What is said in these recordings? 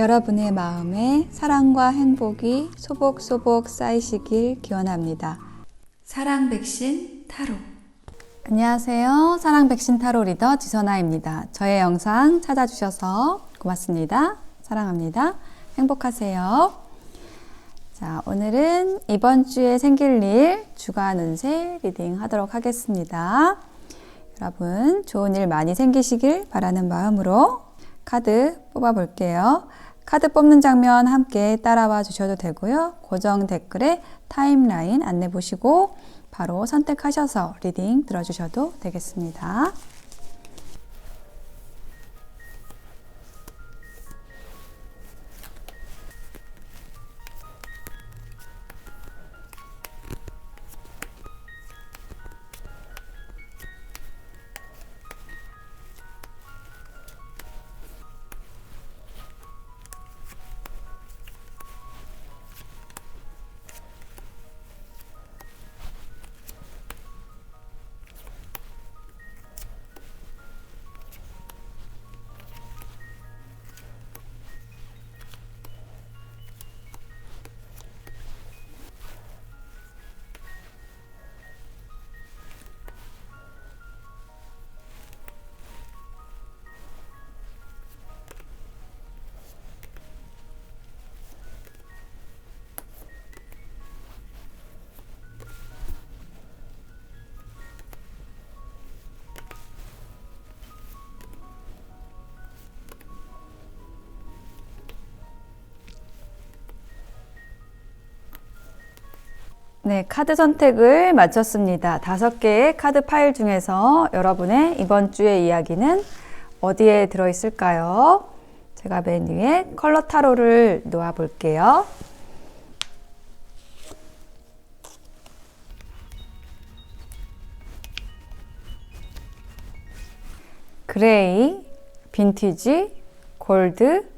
여러분의 마음에 사랑과 행복이 소복소복 쌓이시길 기원합니다. 사랑 백신 타로. 안녕하세요. 사랑 백신 타로 리더 지선아입니다. 저의 영상 찾아주셔서 고맙습니다. 사랑합니다. 행복하세요. 자, 오늘은 이번 주에 생길 일 주간 운세 리딩 하도록 하겠습니다. 여러분 좋은 일 많이 생기시길 바라는 마음으로 카드 뽑아 볼게요. 카드 뽑는 장면 함께 따라와 주셔도 되고요. 고정 댓글에 타임라인 안내 보시고 바로 선택하셔서 리딩 들어주셔도 되겠습니다. 네, 카드 선택을 마쳤습니다. 5개의 카드 파일 중에서 여러분의 이번 주의 이야기는 어디에 들어있을까요? 제가 맨 위에 컬러 타로를 놓아 볼게요. 그레이, 빈티지, 골드,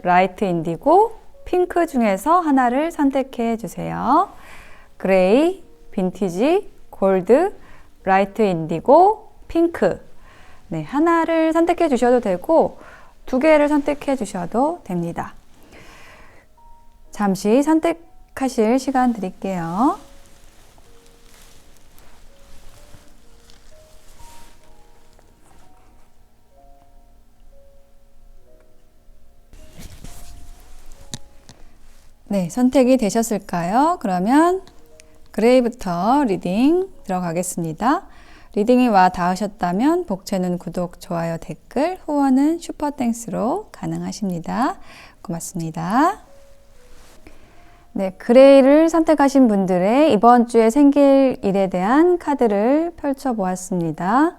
라이트 인디고, 핑크 중에서 하나를 선택해 주세요. 그레이, 빈티지, 골드, 라이트 인디고, 핑크. 네, 하나를 선택해 주셔도 되고 2개를 선택해 주셔도 됩니다. 잠시 선택하실 시간 드릴게요. 네, 선택이 되셨을까요? 그러면 그레이부터 리딩 들어가겠습니다. 리딩이 와 닿으셨다면 복채는 구독, 좋아요, 댓글, 후원은 슈퍼땡스로 가능하십니다. 고맙습니다. 네, 그레이를 선택하신 분들의 이번 주에 생길 일에 대한 카드를 펼쳐보았습니다.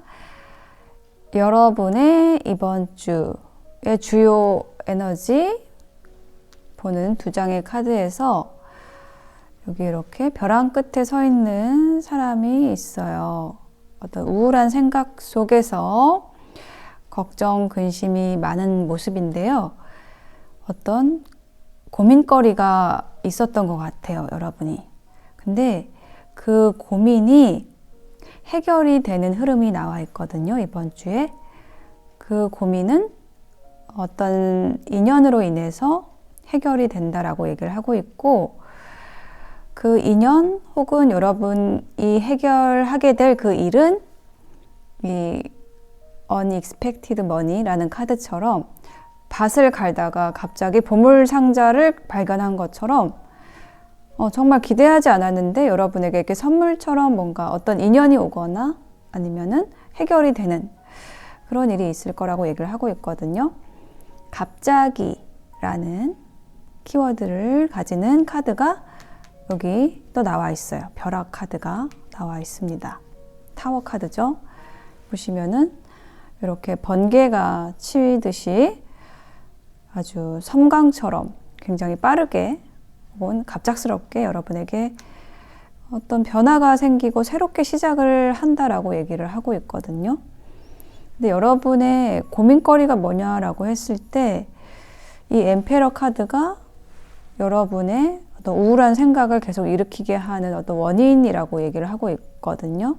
여러분의 이번 주의 주요 에너지 보는 2장의 카드에서 여기 이렇게 벼랑 끝에 서 있는 사람이 있어요. 어떤 우울한 생각 속에서 걱정, 근심이 많은 모습인데요. 어떤 고민거리가 있었던 것 같아요, 여러분이. 근데 그 고민이 해결이 되는 흐름이 나와 있거든요, 이번 주에. 그 고민은 어떤 인연으로 인해서 해결이 된다라고 얘기를 하고 있고, 그 인연 혹은 여러분이 해결하게 될 그 일은 이 unexpected money라는 카드처럼 밭을 갈다가 갑자기 보물상자를 발견한 것처럼 정말 기대하지 않았는데 여러분에게 이렇게 선물처럼 뭔가 어떤 인연이 오거나 아니면은 해결이 되는 그런 일이 있을 거라고 얘기를 하고 있거든요. 갑자기라는 키워드를 가지는 카드가 여기 또 나와 있어요. 벼락 카드가 나와 있습니다. 타워 카드죠. 보시면은 이렇게 번개가 치듯이 아주 섬광처럼 굉장히 빠르게 혹은 갑작스럽게 여러분에게 어떤 변화가 생기고 새롭게 시작을 한다라고 얘기를 하고 있거든요. 근데 여러분의 고민거리가 뭐냐라고 했을 때 이 엠페러 카드가 여러분의 어떤 우울한 생각을 계속 일으키게 하는 어떤 원인이라고 얘기를 하고 있거든요.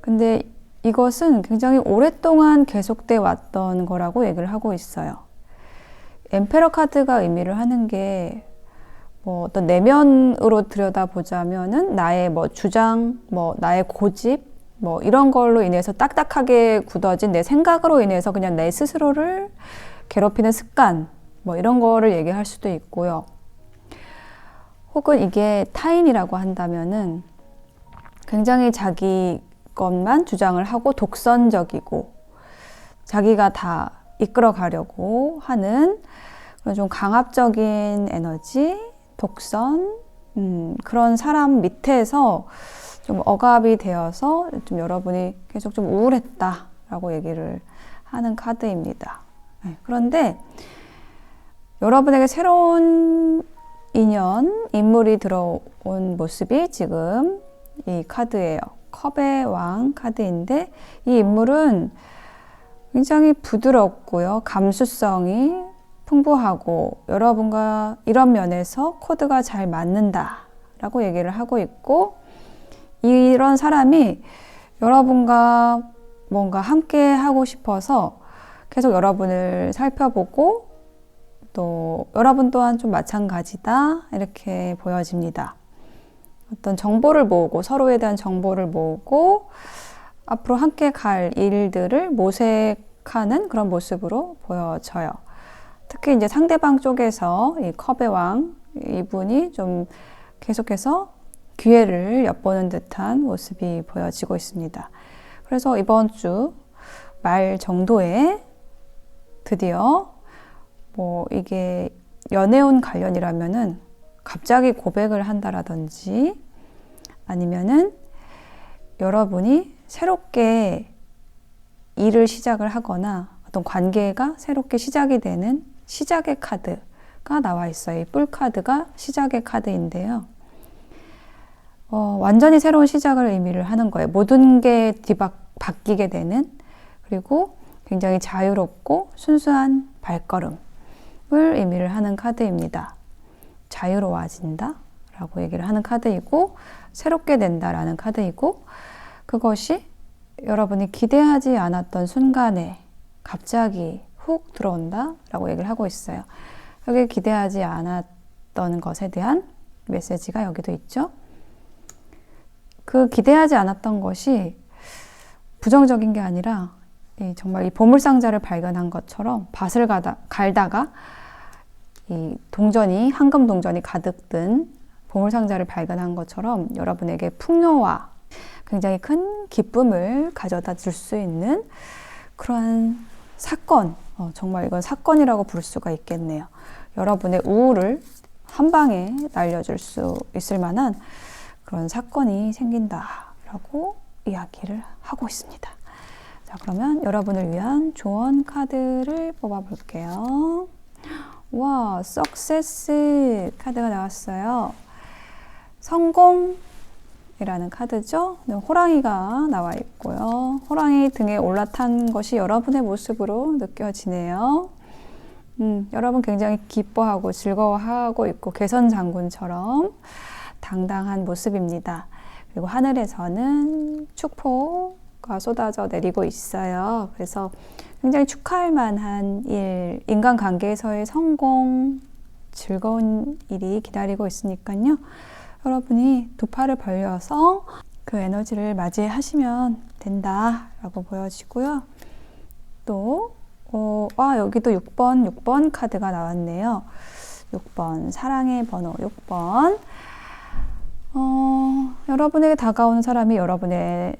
근데 이것은 굉장히 오랫동안 계속돼 왔던 거라고 얘기를 하고 있어요. 엠페러 카드가 의미를 하는 게 뭐 어떤 내면으로 들여다보자면은 나의 뭐 주장, 뭐 나의 고집, 뭐 이런 걸로 인해서 딱딱하게 굳어진 내 생각으로 인해서 그냥 내 스스로를 괴롭히는 습관, 뭐 이런 거를 얘기할 수도 있고요. 혹은 이게 타인이라고 한다면은 굉장히 자기 것만 주장을 하고 독선적이고 자기가 다 이끌어 가려고 하는 그런 좀 강압적인 에너지, 독선, 그런 사람 밑에서 좀 억압이 되어서 좀 여러분이 계속 좀 우울했다라고 얘기를 하는 카드입니다. 네, 그런데 여러분에게 새로운 인물이 들어온 모습이 지금 이 카드예요. 컵의 왕 카드인데 이 인물은 굉장히 부드럽고요. 감수성이 풍부하고 여러분과 이런 면에서 코드가 잘 맞는다 라고 얘기를 하고 있고 이런 사람이 여러분과 뭔가 함께 하고 싶어서 계속 여러분을 살펴보고 또 여러분 또한 좀 마찬가지다 이렇게 보여집니다. 어떤 정보를 모으고 서로에 대한 정보를 모으고 앞으로 함께 갈 일들을 모색하는 그런 모습으로 보여져요. 특히 이제 상대방 쪽에서 이 컵의 왕 이분이 좀 계속해서 기회를 엿보는 듯한 모습이 보여지고 있습니다. 그래서 이번 주 말 정도에 드디어 뭐 이게 연애운 관련이라면은 갑자기 고백을 한다라든지 아니면은 여러분이 새롭게 일을 시작을 하거나 어떤 관계가 새롭게 시작이 되는 시작의 카드가 나와 있어요. 이 뿔 카드가 시작의 카드인데요. 완전히 새로운 시작을 의미를 하는 거예요. 모든 게 바뀌게 되는 그리고 굉장히 자유롭고 순수한 발걸음을 의미를 하는 카드입니다. 자유로워진다 라고 얘기를 하는 카드이고 새롭게 된다라는 카드이고 그것이 여러분이 기대하지 않았던 순간에 갑자기 훅 들어온다 라고 얘기를 하고 있어요. 여기 기대하지 않았던 것에 대한 메시지가 여기도 있죠. 그 기대하지 않았던 것이 부정적인 게 아니라 정말 이 보물상자를 발견한 것처럼 밭을 갈다가 이 황금 동전이 가득 든 보물상자를 발견한 것처럼 여러분에게 풍요와 굉장히 큰 기쁨을 가져다 줄 수 있는 그러한 사건, 정말 이건 사건이라고 부를 수가 있겠네요. 여러분의 우울을 한 방에 날려줄 수 있을 만한 그런 사건이 생긴다라고 이야기를 하고 있습니다. 자, 그러면 여러분을 위한 조언 카드를 뽑아볼게요. 와, 석세스 카드가 나왔어요. 성공이라는 카드죠. 호랑이가 나와 있고요. 호랑이 등에 올라탄 것이 여러분의 모습으로 느껴지네요. 여러분 굉장히 기뻐하고 즐거워하고 있고 개선장군처럼 당당한 모습입니다. 그리고 하늘에서는 축포가 쏟아져 내리고 있어요. 그래서 굉장히 축하할 만한 일, 인간관계에서의 성공, 즐거운 일이 기다리고 있으니까요. 여러분이 두 팔을 벌려서 그 에너지를 맞이하시면 된다라고 보여지고요. 또 여기도 6번 카드가 나왔네요. 6번, 사랑의 번호 6번. 여러분에게 다가오는 사람이 여러분의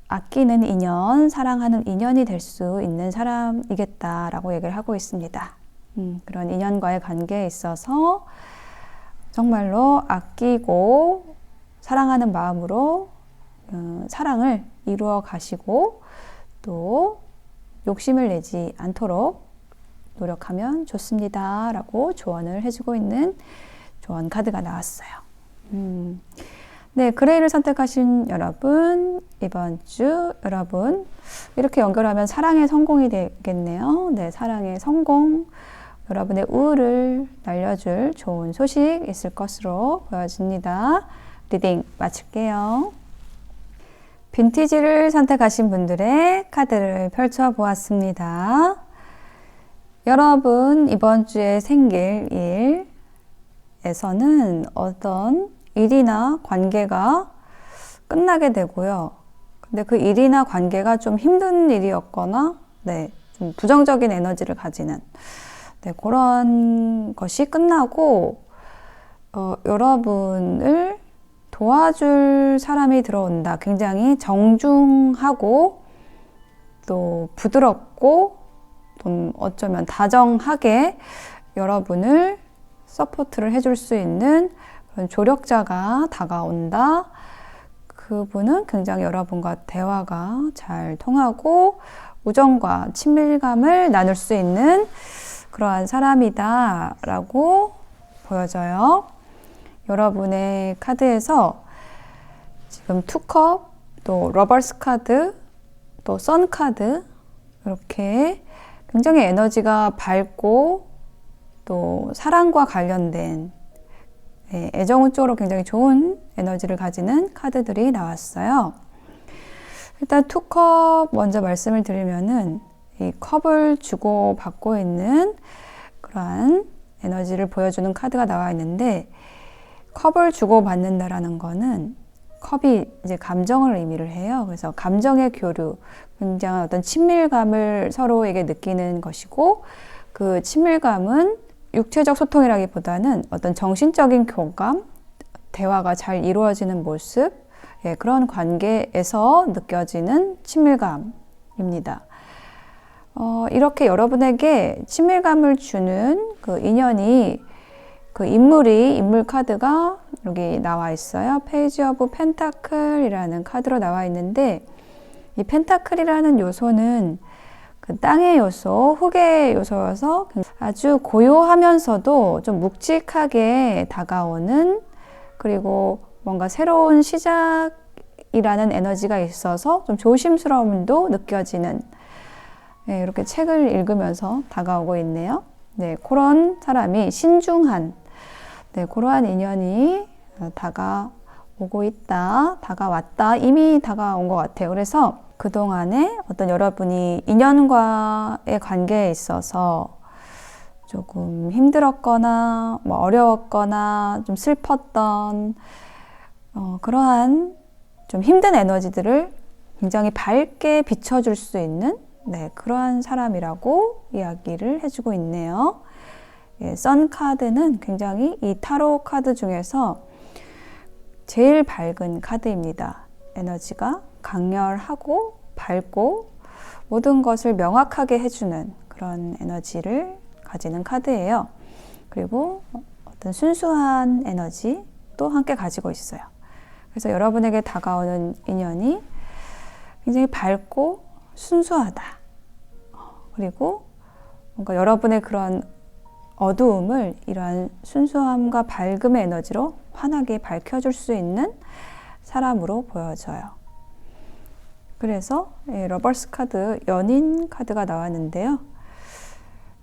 아끼는 인연, 사랑하는 인연이 될 수 있는 사람이겠다라고 얘기를 하고 있습니다. 그런 인연과의 관계에 있어서 정말로 아끼고 사랑하는 마음으로 사랑을 이루어 가시고 또 욕심을 내지 않도록 노력하면 좋습니다 라고 조언을 해주고 있는 조언 카드가 나왔어요. 네, 그레이를 선택하신 여러분, 이번 주 여러분 이렇게 연결하면 사랑의 성공이 되겠네요. 네, 사랑의 성공, 여러분의 우울을 날려줄 좋은 소식 있을 것으로 보여집니다. 리딩 마칠게요. 빈티지를 선택하신 분들의 카드를 펼쳐 보았습니다. 여러분 이번 주에 생길 일에서는 어떤 일이나 관계가 끝나게 되고요. 근데 그 일이나 관계가 좀 힘든 일이었거나 좀 부정적인 에너지를 가지는 그런 것이 끝나고 여러분을 도와줄 사람이 들어온다. 굉장히 정중하고 또 부드럽고 또 어쩌면 다정하게 여러분을 서포트를 해줄 수 있는 그런 조력자가 다가온다. 그분은 굉장히 여러분과 대화가 잘 통하고 우정과 친밀감을 나눌 수 있는 그러한 사람이다 라고 보여져요. 여러분의 카드에서 지금 투컵, 또 러버스 카드, 또 선 카드 이렇게 굉장히 에너지가 밝고 또 사랑과 관련된 애정운 쪽으로 굉장히 좋은 에너지를 가지는 카드들이 나왔어요. 일단 투컵 먼저 말씀을 드리면은 이 컵을 주고 받고 있는 그러한 에너지를 보여주는 카드가 나와 있는데, 컵을 주고 받는다라는 거는 컵이 이제 감정을 의미를 해요. 그래서 감정의 교류, 굉장한 어떤 친밀감을 서로에게 느끼는 것이고, 그 친밀감은 육체적 소통이라기보다는 어떤 정신적인 교감, 대화가 잘 이루어지는 모습, 그런 관계에서 느껴지는 친밀감입니다. 이렇게 여러분에게 친밀감을 주는 그 인연이, 그 인물 카드가 여기 나와 있어요. 페이지 오브 펜타클이라는 카드로 나와 있는데, 이 펜타클이라는 요소는 그 땅의 요소, 흙의 요소여서 아주 고요하면서도 좀 묵직하게 다가오는, 그리고 뭔가 새로운 시작이라는 에너지가 있어서 좀 조심스러움도 느껴지는, 이렇게 책을 읽으면서 다가오고 있네요. 그런 사람이 신중한, 그러한 인연이 다가오고 있다, 다가왔다, 이미 다가온 것 같아요. 그래서 그동안에 어떤 여러분이 인연과의 관계에 있어서 조금 힘들었거나 어려웠거나 좀 슬펐던 그러한 좀 힘든 에너지들을 굉장히 밝게 비춰줄 수 있는 그러한 사람이라고 이야기를 해주고 있네요. 선 카드는 굉장히 이 타로 카드 중에서 제일 밝은 카드입니다. 에너지가 강렬하고 밝고 모든 것을 명확하게 해주는 그런 에너지를 가지는 카드예요. 그리고 어떤 순수한 에너지도 함께 가지고 있어요. 그래서 여러분에게 다가오는 인연이 굉장히 밝고 순수하다. 그리고 뭔가 여러분의 그런 어두움을 이러한 순수함과 밝음의 에너지로 환하게 밝혀줄 수 있는 사람으로 보여져요. 그래서 러버스 카드, 연인 카드가 나왔는데요.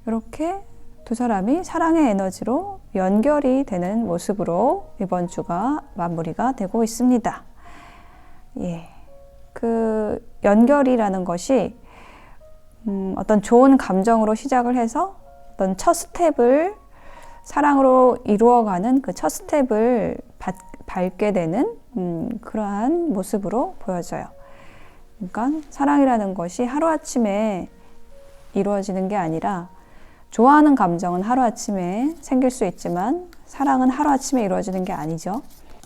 이렇게 두 사람이 사랑의 에너지로 연결이 되는 모습으로 이번 주가 마무리가 되고 있습니다. 그 연결이라는 것이 어떤 좋은 감정으로 시작을 해서 어떤 첫 스텝을 사랑으로 이루어가는 그 첫 스텝을 밟게 되는 그러한 모습으로 보여져요. 그러니까 사랑이라는 것이 하루아침에 이루어지는 게 아니라, 좋아하는 감정은 하루아침에 생길 수 있지만 사랑은 하루아침에 이루어지는 게 아니죠.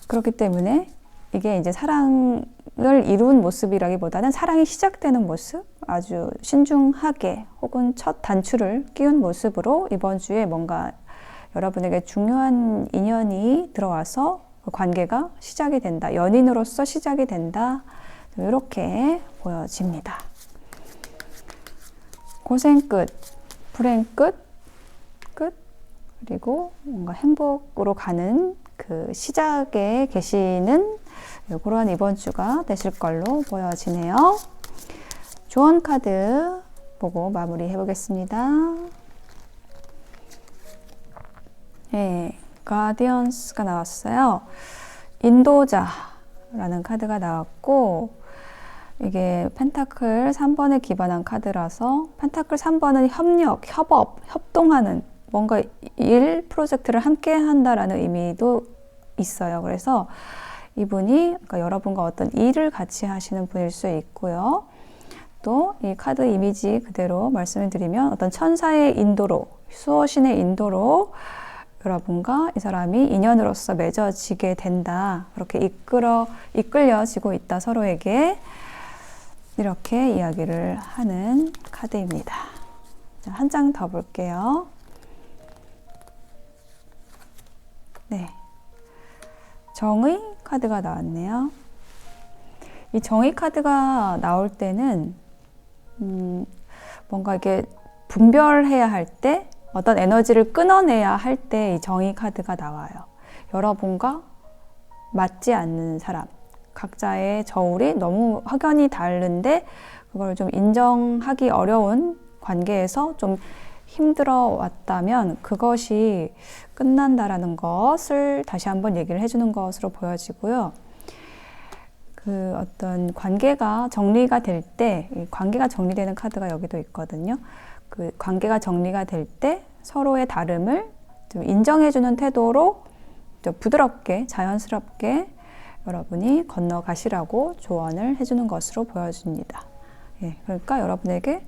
그렇기 때문에 이게 이제 사랑을 이룬 모습이라기보다는 사랑이 시작되는 모습, 아주 신중하게 혹은 첫 단추를 끼운 모습으로 이번 주에 뭔가 여러분에게 중요한 인연이 들어와서 그 관계가 시작이 된다, 연인으로서 시작이 된다, 이렇게 보여집니다. 고생 끝, 불행 끝, 그리고 뭔가 행복으로 가는 그 시작에 계시는 그런 이번 주가 되실 걸로 보여지네요. 조언 카드 보고 마무리 해보겠습니다. 이게 펜타클 3번에 기반한 카드라서 펜타클 3번은 협력, 협업, 협동하는 뭔가 프로젝트를 함께 한다라는 의미도 있어요. 그래서 이분이 그러니까 여러분과 어떤 일을 같이 하시는 분일 수 있고요. 또 이 카드 이미지 그대로 말씀을 드리면 어떤 천사의 인도로, 수호신의 인도로 여러분과 이 사람이 인연으로서 맺어지게 된다. 그렇게 이끌려지고 있다. 서로에게 이렇게 이야기를 하는 카드입니다. 한 장 더 볼게요. 네, 정의 카드가 나왔네요. 이 정의 카드가 나올 때는 뭔가 이게 분별해야 할 때, 어떤 에너지를 끊어내야 할 때 이 정의 카드가 나와요. 여러분과 맞지 않는 사람, 각자의 저울이 너무 확연히 다른데 그걸 좀 인정하기 어려운 관계에서 좀 힘들어 왔다면 그것이 끝난다라는 것을 다시 한번 얘기를 해주는 것으로 보여지고요. 그 어떤 관계가 정리가 될 때, 관계가 정리되는 카드가 여기도 있거든요. 그 관계가 정리가 될 때 서로의 다름을 좀 인정해주는 태도로 좀 부드럽게, 자연스럽게 여러분이 건너가시라고 조언을 해주는 것으로 보여집니다. 예, 그러니까 여러분에게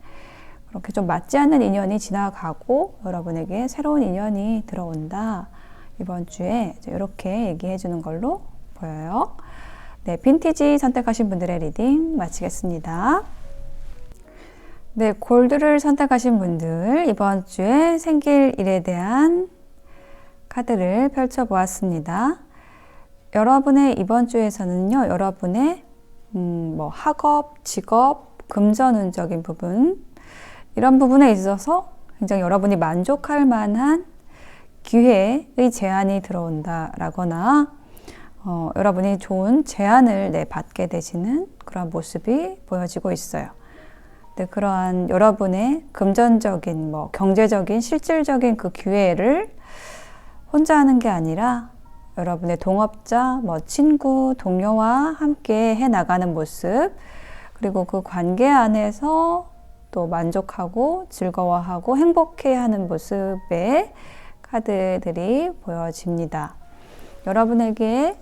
그렇게 좀 맞지 않는 인연이 지나가고 여러분에게 새로운 인연이 들어온다. 이번 주에 이렇게 얘기해 주는 걸로 보여요. 네, 빈티지 선택하신 분들의 리딩 마치겠습니다. 네, 골드를 선택하신 분들 이번 주에 생길 일에 대한 카드를 펼쳐보았습니다. 여러분의 이번 주에서는요, 여러분의 뭐 학업, 직업, 금전운적인 부분 이런 부분에 있어서 굉장히 여러분이 만족할 만한 기회의 제안이 들어온다라거나 여러분이 좋은 제안을 받게 되시는 그런 모습이 보여지고 있어요. 네, 그러한 여러분의 금전적인, 경제적인, 실질적인 그 기회를 혼자 하는 게 아니라 여러분의 동업자, 친구, 동료와 함께 해 나가는 모습, 그리고 그 관계 안에서 또 만족하고 즐거워하고 행복해하는 모습의 카드들이 보여집니다. 여러분에게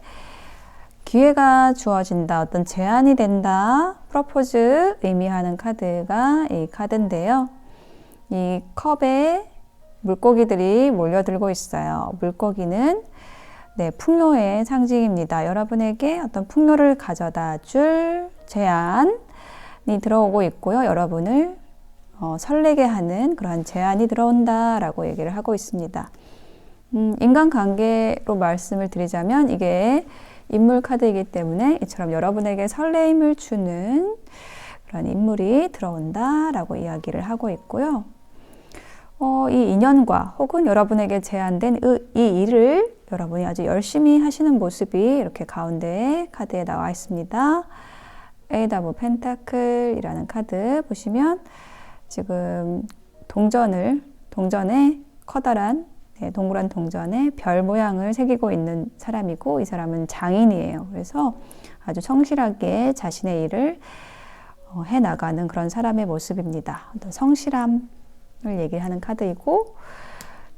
기회가 주어진다, 어떤 제안이 된다, 프로포즈 의미하는 카드가 이 카드인데요. 이 컵에 물고기들이 몰려들고 있어요. 물고기는 풍요의 상징입니다. 여러분에게 어떤 풍요를 가져다 줄 제안이 들어오고 있고요. 여러분을 설레게 하는 그러한 제안이 들어온다라고 얘기를 하고 있습니다. 인간관계로 말씀을 드리자면 이게 인물 카드이기 때문에 이처럼 여러분에게 설레임을 주는 그런 인물이 들어온다라고 이야기를 하고 있고요. 이 인연과 혹은 여러분에게 제안된 이 일을 여러분이 아주 열심히 하시는 모습이 이렇게 가운데 카드에 나와 있습니다. 에잇 오브 펜타클이라는 카드 보시면 지금 동전에 커다란 동그란 동전에 별 모양을 새기고 있는 사람이고 이 사람은 장인이에요. 그래서 아주 성실하게 자신의 일을 해나가는 그런 사람의 모습입니다. 어떤 성실함을 얘기하는 카드이고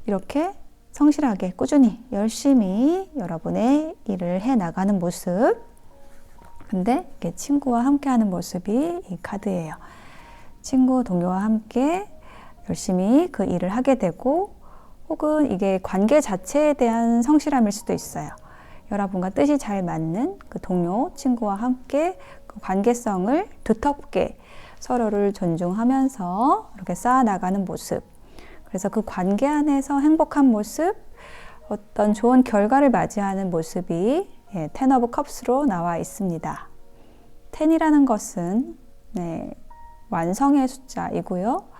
이렇게 성실하게 꾸준히 열심히 여러분의 일을 해나가는 모습, 근데 이게 친구와 함께하는 모습이 이 카드예요. 친구, 동료와 함께 열심히 그 일을 하게 되고 혹은 이게 관계 자체에 대한 성실함일 수도 있어요. 여러분과 뜻이 잘 맞는 그 동료, 친구와 함께 그 관계성을 두텁게 서로를 존중하면서 이렇게 쌓아나가는 모습. 그래서 그 관계 안에서 행복한 모습, 어떤 좋은 결과를 맞이하는 모습이 텐 오브 컵스로 나와 있습니다. 10이라는 것은 완성의 숫자이고요.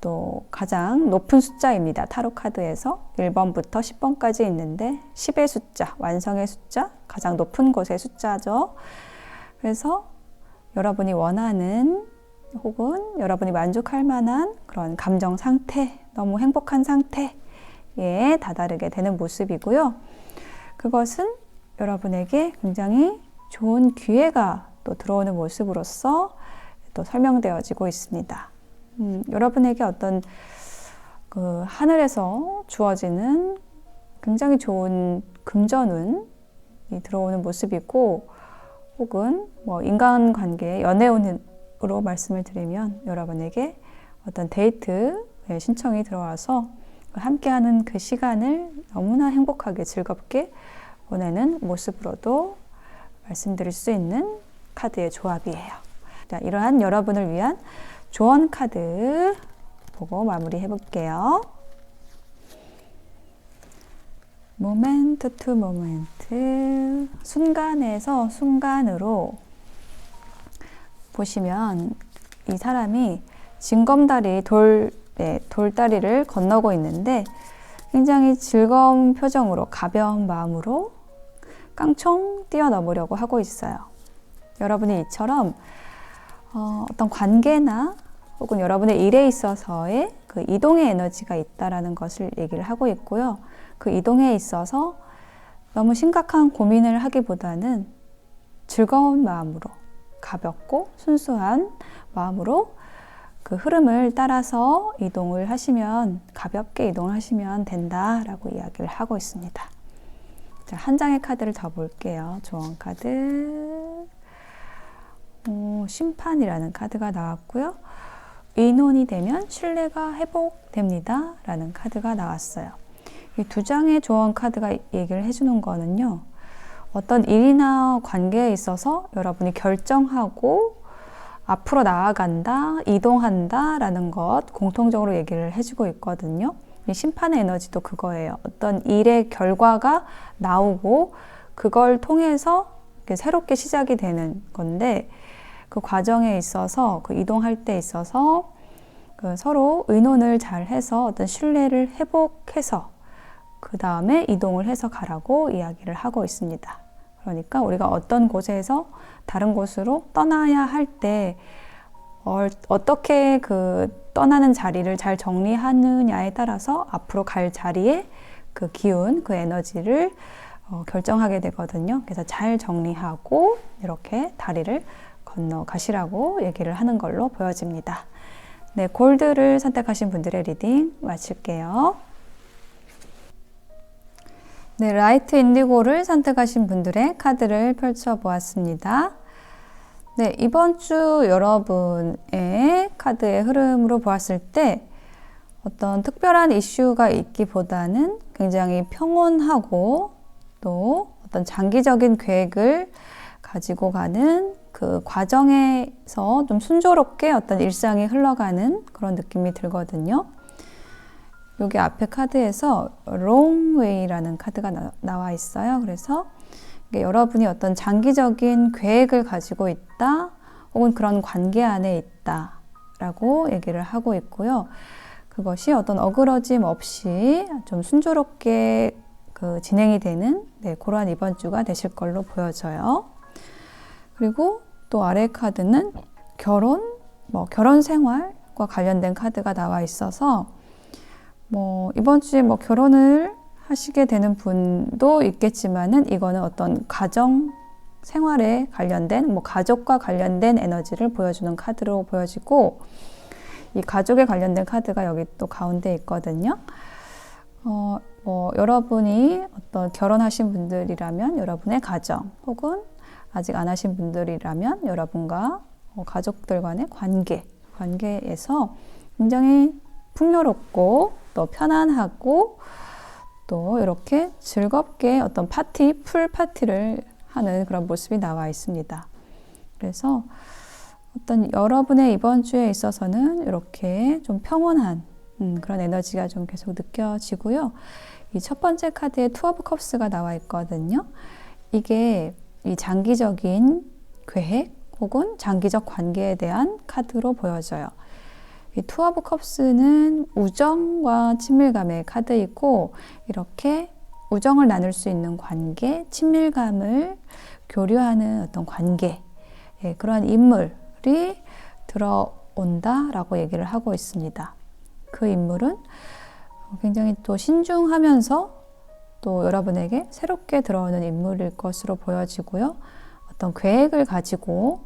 또 가장 높은 숫자입니다. 타로 카드에서 1번부터 10번까지 있는데 10의 숫자, 완성의 숫자, 가장 높은 곳의 숫자죠. 그래서 여러분이 원하는 혹은 여러분이 만족할 만한 그런 감정 상태, 너무 행복한 상태에 다다르게 되는 모습이고요. 그것은 여러분에게 굉장히 좋은 기회가 또 들어오는 모습으로서 또 설명되어지고 있습니다. 여러분에게 어떤 그 하늘에서 주어지는 굉장히 좋은 금전운이 들어오는 모습이고, 혹은 뭐 인간관계, 연애운으로 말씀을 드리면 여러분에게 어떤 데이트의 신청이 들어와서 함께하는 그 시간을 너무나 행복하게 즐겁게 보내는 모습으로도 말씀드릴 수 있는 카드의 조합이에요. 자, 이러한 여러분을 위한 조언 카드 보고 마무리해 볼게요. 모멘트 투 모멘트, 순간에서 순간으로 보시면 이 사람이 징검다리 돌다리를 건너고 있는데 굉장히 즐거운 표정으로 가벼운 마음으로 깡총 뛰어넘으려고 하고 있어요. 여러분이 이처럼 어떤 관계나 혹은 여러분의 일에 있어서의 그 이동의 에너지가 있다라는 것을 얘기를 하고 있고요. 그 이동에 있어서 너무 심각한 고민을 하기보다는 즐거운 마음으로, 가볍고 순수한 마음으로 그 흐름을 따라서 이동을 하시면, 가볍게 이동을 하시면 된다라고 이야기를 하고 있습니다. 자, 한 장의 카드를 더 볼게요. 조언 카드. 심판이라는 카드가 나왔고요. 의논이 되면 신뢰가 회복됩니다 라는 카드가 나왔어요. 이 두 장의 조언 카드가 얘기를 해주는 거는요, 어떤 일이나 관계에 있어서 여러분이 결정하고 앞으로 나아간다, 이동한다 라는 것 공통적으로 얘기를 해주고 있거든요. 이 심판의 에너지도 그거예요. 어떤 일의 결과가 나오고 그걸 통해서 새롭게 시작이 되는 건데, 그 과정에 있어서, 그 이동할 때 있어서 그 서로 의논을 잘 해서 어떤 신뢰를 회복해서 그 다음에 이동을 해서 가라고 이야기를 하고 있습니다. 그러니까 우리가 어떤 곳에서 다른 곳으로 떠나야 할 때 어떻게 그 떠나는 자리를 잘 정리하느냐에 따라서 앞으로 갈 자리에 그 기운, 그 에너지를 결정하게 되거든요. 그래서 잘 정리하고 이렇게 다리를 건너가시라고 얘기를 하는 걸로 보여집니다. 네, 골드를 선택하신 분들의 리딩 마칠게요. 네, 라이트 인디고를 선택하신 분들의 카드를 펼쳐보았습니다. 네, 이번 주 여러분의 카드의 흐름으로 보았을 때 어떤 특별한 이슈가 있기보다는 굉장히 평온하고 또 어떤 장기적인 계획을 가지고 가는 그 과정에서 좀 순조롭게 어떤 일상이 흘러가는 그런 느낌이 들거든요. 여기 앞에 카드에서 long way라는 카드가 나와 있어요. 그래서 여러분이 어떤 장기적인 계획을 가지고 있다, 혹은 그런 관계 안에 있다 라고 얘기를 하고 있고요. 그것이 어떤 어그러짐 없이 좀 순조롭게 그 진행이 되는 그러한 이번 주가 되실 걸로 보여져요. 그리고 또 아래 카드는 결혼 생활과 관련된 카드가 나와 있어서 이번 주에 결혼을 하시게 되는 분도 있겠지만은 이거는 어떤 가정 생활에 관련된 가족과 관련된 에너지를 보여주는 카드로 보여지고, 이 가족에 관련된 카드가 여기 또 가운데 있거든요. 여러분이 어떤 결혼하신 분들이라면 여러분의 가정, 혹은 아직 안 하신 분들이라면 여러분과 가족들 간의 관계에서 굉장히 풍요롭고 또 편안하고 또 이렇게 즐겁게 어떤 풀 파티를 하는 그런 모습이 나와 있습니다. 그래서 어떤 여러분의 이번 주에 있어서는 이렇게 좀 평온한 그런 에너지가 좀 계속 느껴지고요. 이 첫 번째 카드에 투 오브 컵스가 나와 있거든요. 이게 이 장기적인 계획 혹은 장기적 관계에 대한 카드로 보여져요. 이 투 오브 컵스는 우정과 친밀감의 카드이고, 이렇게 우정을 나눌 수 있는 관계, 친밀감을 교류하는 어떤 관계, 그러한 인물이 들어온다라고 얘기를 하고 있습니다. 그 인물은 굉장히 또 신중하면서 또 여러분에게 새롭게 들어오는 인물일 것으로 보여지고요. 어떤 계획을 가지고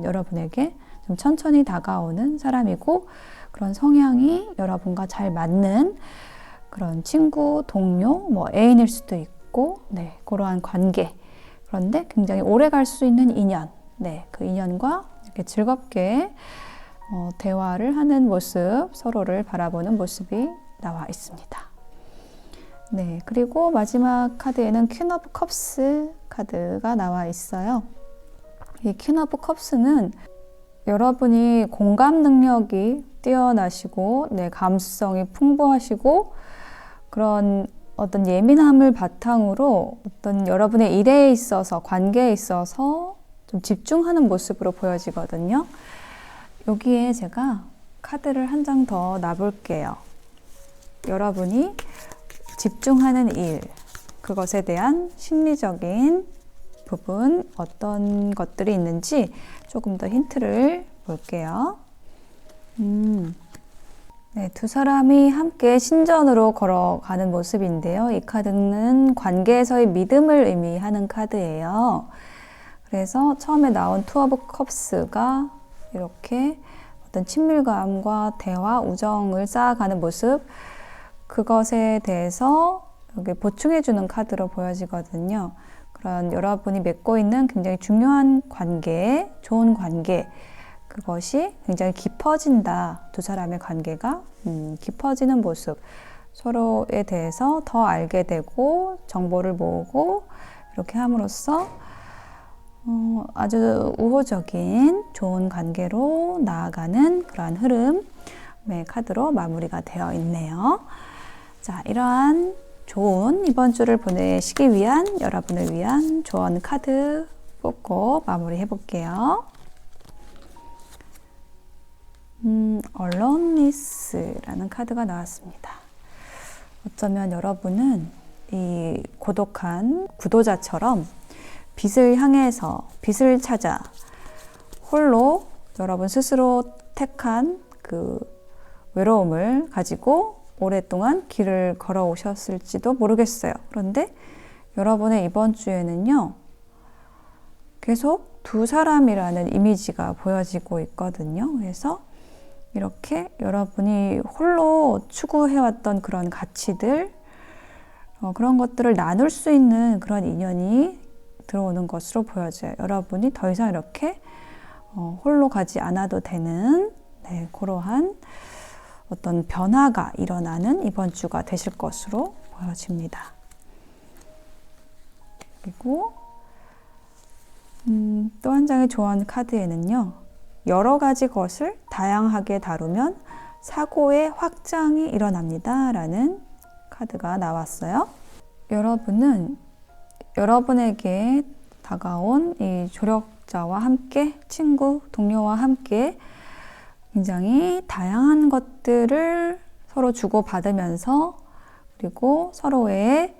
여러분에게 좀 천천히 다가오는 사람이고, 그런 성향이 여러분과 잘 맞는 그런 친구, 동료, 뭐 애인일 수도 있고, 네, 그러한 관계. 그런데 굉장히 오래 갈 수 있는 인연, 네, 그 인연과 이렇게 즐겁게 대화를 하는 모습, 서로를 바라보는 모습이 나와 있습니다. 네, 그리고 마지막 카드에는 퀸 오브 컵스 카드가 나와 있어요. 이 퀸 오브 컵스는 여러분이 공감 능력이 뛰어나시고, 네, 감수성이 풍부하시고, 그런 어떤 예민함을 바탕으로 어떤 여러분의 일에 있어서, 관계에 있어서 좀 집중하는 모습으로 보여지거든요. 여기에 제가 카드를 한 장 더 놔볼게요. 여러분이 집중하는 일, 그것에 대한 심리적인 부분, 어떤 것들이 있는지 조금 더 힌트를 볼게요. 네, 두 사람이 함께 신전으로 걸어가는 모습인데요. 이 카드는 관계에서의 믿음을 의미하는 카드예요. 그래서 처음에 나온 투 오브 컵스가 이렇게 어떤 친밀감과 대화, 우정을 쌓아가는 모습, 그것에 대해서 여기 보충해주는 카드로 보여지거든요. 그런 여러분이 맺고 있는 굉장히 중요한 관계, 좋은 관계, 그것이 굉장히 깊어진다. 두 사람의 관계가 깊어지는 모습, 서로에 대해서 더 알게 되고 정보를 모으고 이렇게 함으로써 아주 우호적인 좋은 관계로 나아가는 그러한 흐름의 카드로 마무리가 되어 있네요. 자, 이러한 좋은 이번 주를 보내시기 위한, 여러분을 위한 조언 카드 뽑고 마무리해 볼게요. Aloneness라는 카드가 나왔습니다. 어쩌면 여러분은 이 고독한 구도자처럼 빛을 향해서, 빛을 찾아 홀로 여러분 스스로 택한 그 외로움을 가지고 오랫동안 길을 걸어오셨을지도 모르겠어요. 그런데 여러분의 이번 주에는요, 계속 두 사람이라는 이미지가 보여지고 있거든요. 그래서 이렇게 여러분이 홀로 추구해왔던 그런 가치들, 그런 것들을 나눌 수 있는 그런 인연이 들어오는 것으로 보여져요. 여러분이 더 이상 이렇게 홀로 가지 않아도 되는, 네, 그러한 어떤 변화가 일어나는 이번 주가 되실 것으로 보여집니다. 그리고 또 한 장의 조언 카드에는요, 여러 가지 것을 다양하게 다루면 사고의 확장이 일어납니다 라는 카드가 나왔어요. 여러분은 여러분에게 다가온 이 조력자와 함께, 친구, 동료와 함께 굉장히 다양한 것들을 서로 주고받으면서, 그리고 서로의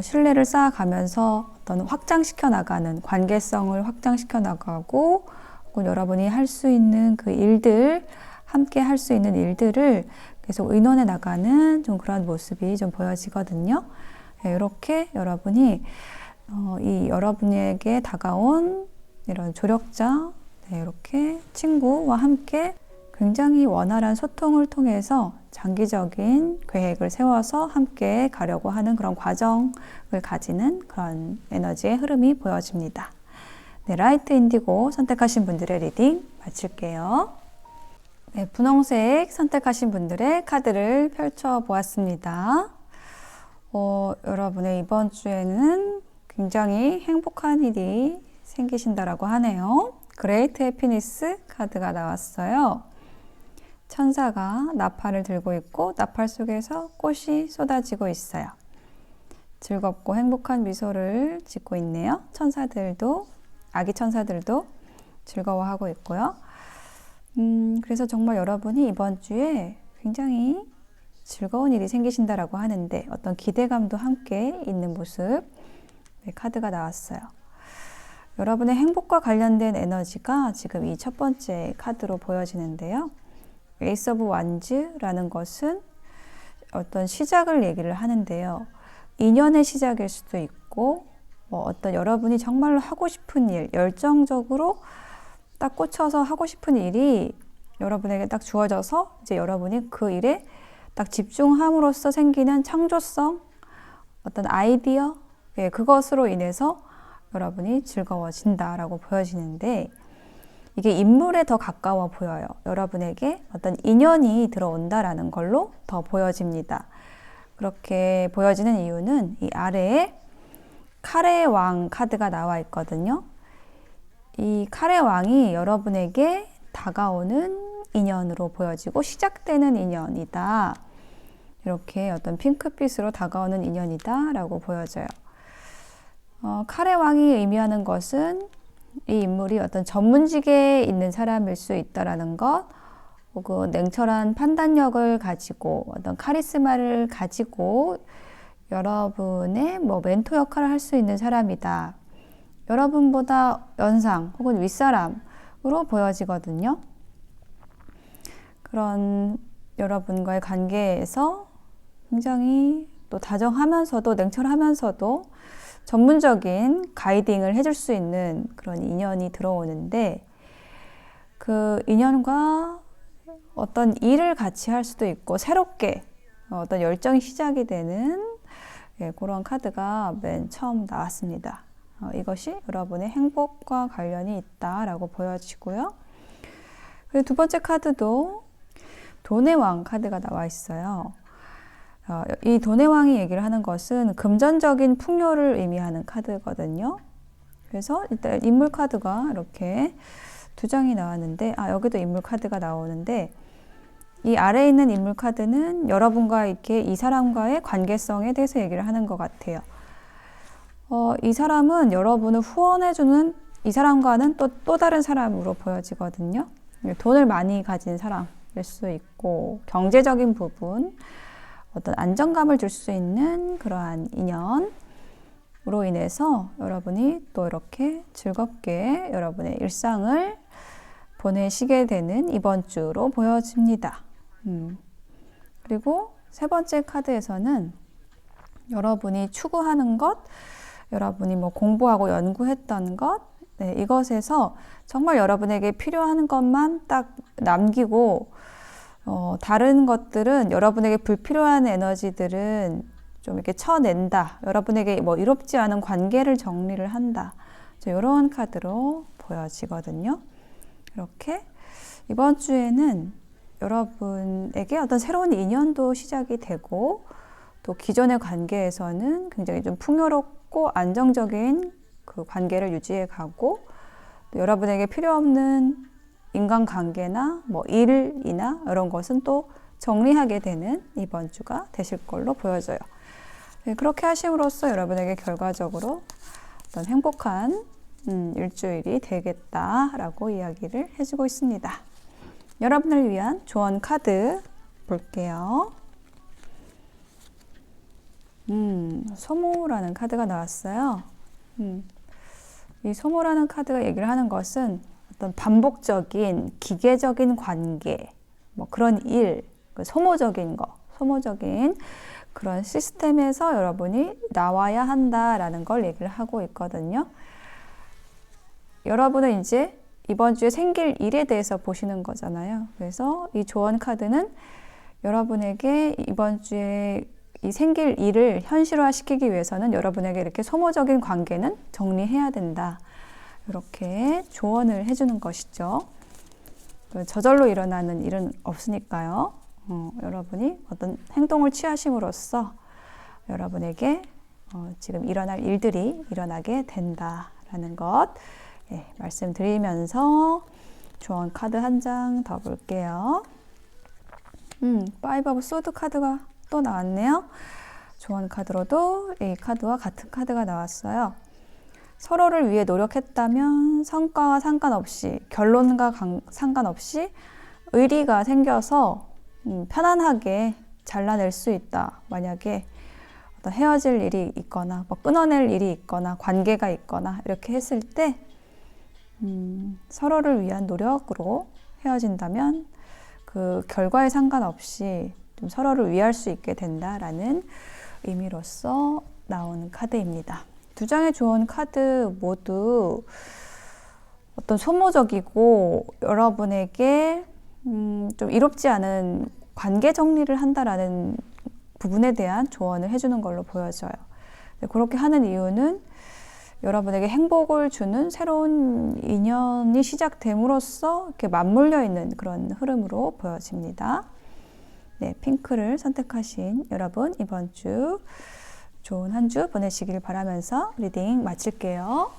신뢰를 쌓아가면서 어떤 확장시켜 나가는, 관계성을 확장시켜 나가고, 혹은 여러분이 할 수 있는 그 일들, 함께 할 수 있는 일들을 계속 의논해 나가는 좀 그런 모습이 좀 보여지거든요. 네, 이렇게 여러분이 이 여러분에게 다가온 이런 조력자, 네, 이렇게 친구와 함께 굉장히 원활한 소통을 통해서 장기적인 계획을 세워서 함께 가려고 하는 그런 과정을 가지는 그런 에너지의 흐름이 보여집니다. 네, 라이트 인디고 선택하신 분들의 리딩 마칠게요. 네, 분홍색 선택하신 분들의 카드를 펼쳐 보았습니다. 여러분의 이번 주에는 굉장히 행복한 일이 생기신다라고 하네요. 그레이트 해피니스 카드가 나왔어요. 천사가 나팔을 들고 있고 나팔 속에서 꽃이 쏟아지고 있어요. 즐겁고 행복한 미소를 짓고 있네요. 천사들도, 아기 천사들도 즐거워하고 있고요. 그래서 정말 여러분이 이번 주에 굉장히 즐거운 일이 생기신다라고 하는데 어떤 기대감도 함께 있는 모습, 네, 카드가 나왔어요. 여러분의 행복과 관련된 에너지가 지금 이 첫 번째 카드로 보여지는데요. 에이스 오브 완즈라는 것은 어떤 시작을 얘기를 하는데요. 인연의 시작일 수도 있고, 뭐 어떤 여러분이 정말로 하고 싶은 일, 열정적으로 딱 꽂혀서 하고 싶은 일이 여러분에게 딱 주어져서 이제 여러분이 그 일에 딱 집중함으로써 생기는 창조성, 어떤 아이디어, 예, 그것으로 인해서 여러분이 즐거워진다라고 보여지는데 이게 인물에 더 가까워 보여요. 여러분에게 어떤 인연이 들어온다라는 걸로 더 보여집니다. 그렇게 보여지는 이유는 이 아래에 칼의 왕 카드가 나와 있거든요. 이 칼의 왕이 여러분에게 다가오는 인연으로 보여지고 시작되는 인연이다. 이렇게 어떤 핑크빛으로 다가오는 인연이다 라고 보여져요. 칼의 왕이 의미하는 것은 이 인물이 어떤 전문직에 있는 사람일 수 있다라는 것, 혹은 냉철한 판단력을 가지고 어떤 카리스마를 가지고 여러분의 뭐 멘토 역할을 할 수 있는 사람이다. 여러분보다 연상 혹은 윗사람으로 보여지거든요. 그런 여러분과의 관계에서 굉장히 또 다정하면서도 냉철하면서도 전문적인 가이딩을 해줄 수 있는 그런 인연이 들어오는데 그 인연과 어떤 일을 같이 할 수도 있고 새롭게 어떤 열정이 시작이 되는 그런 카드가 맨 처음 나왔습니다. 이것이 여러분의 행복과 관련이 있다라고 보여지고요. 그리고 두 번째 카드도 돈의 왕 카드가 나와 있어요. 이 돈의 왕이 얘기를 하는 것은 금전적인 풍요를 의미하는 카드거든요. 그래서 일단 인물 카드가 이렇게 두 장이 나왔는데 여기도 인물 카드가 나오는데 이 아래에 있는 인물 카드는 여러분과 이렇게 이 사람과의 관계성에 대해서 얘기를 하는 것 같아요. 이 사람은 여러분을 후원해주는 이 사람과는 또 다른 사람으로 보여지거든요. 돈을 많이 가진 사람일 수 있고 경제적인 부분, 어떤 안정감을 줄 수 있는 그러한 인연으로 인해서 여러분이 또 이렇게 즐겁게 여러분의 일상을 보내시게 되는 이번 주로 보여집니다. 그리고 세 번째 카드에서는 여러분이 추구하는 것, 여러분이 뭐 공부하고 연구했던 것, 이것에서 정말 여러분에게 필요한 것만 딱 남기고 다른 것들은 여러분에게 불필요한 에너지들은 좀 이렇게 쳐낸다. 여러분에게 뭐 이롭지 않은 관계를 정리를 한다. 이런 카드로 보여지거든요. 이렇게 이번 주에는 여러분에게 어떤 새로운 인연도 시작이 되고 또 기존의 관계에서는 굉장히 좀 풍요롭고 안정적인 그 관계를 유지해 가고 또 여러분에게 필요 없는 인간관계나 뭐 일이나 이런 것은 또 정리하게 되는 이번 주가 되실 걸로 보여져요. 그렇게 하심으로써 여러분에게 결과적으로 어떤 행복한 일주일이 되겠다라고 이야기를 해주고 있습니다. 여러분을 위한 조언 카드 볼게요. 소모라는 카드가 나왔어요. 이 소모라는 카드가 얘기를 하는 것은 어떤 반복적인 기계적인 관계, 뭐 그런 일, 소모적인 그런 시스템에서 여러분이 나와야 한다라는 걸 얘기를 하고 있거든요. 여러분은 이제 이번 주에 생길 일에 대해서 보시는 거잖아요. 그래서 이 조언 카드는 여러분에게 이번 주에 이 생길 일을 현실화시키기 위해서는 여러분에게 이렇게 소모적인 관계는 정리해야 된다. 이렇게 조언을 해주는 것이죠. 저절로 일어나는 일은 없으니까요. 여러분이 어떤 행동을 취하심으로써 여러분에게 지금 일어날 일들이 일어나게 된다라는 것 말씀드리면서 조언 카드 한 장 더 볼게요. 파이브 오브 소드 카드가 또 나왔네요. 조언 카드로도 이 카드와 같은 카드가 나왔어요. 서로를 위해 노력했다면 성과와 상관없이, 결론과 상관없이 의리가 생겨서 편안하게 잘라낼 수 있다. 만약에 어떤 헤어질 일이 있거나 뭐 끊어낼 일이 있거나 관계가 있거나 이렇게 했을 때 서로를 위한 노력으로 헤어진다면 그 결과에 상관없이 좀 서로를 위할 수 있게 된다라는 의미로서 나오는 카드입니다. 두 장의 조언 카드 모두 어떤 소모적이고 여러분에게 좀 이롭지 않은 관계 정리를 한다라는 부분에 대한 조언을 해주는 걸로 보여져요. 그렇게 하는 이유는 여러분에게 행복을 주는 새로운 인연이 시작됨으로써 이렇게 맞물려 있는 그런 흐름으로 보여집니다. 네, 핑크를 선택하신 여러분, 이번 주 좋은 한 주 보내시길 바라면서 리딩 마칠게요.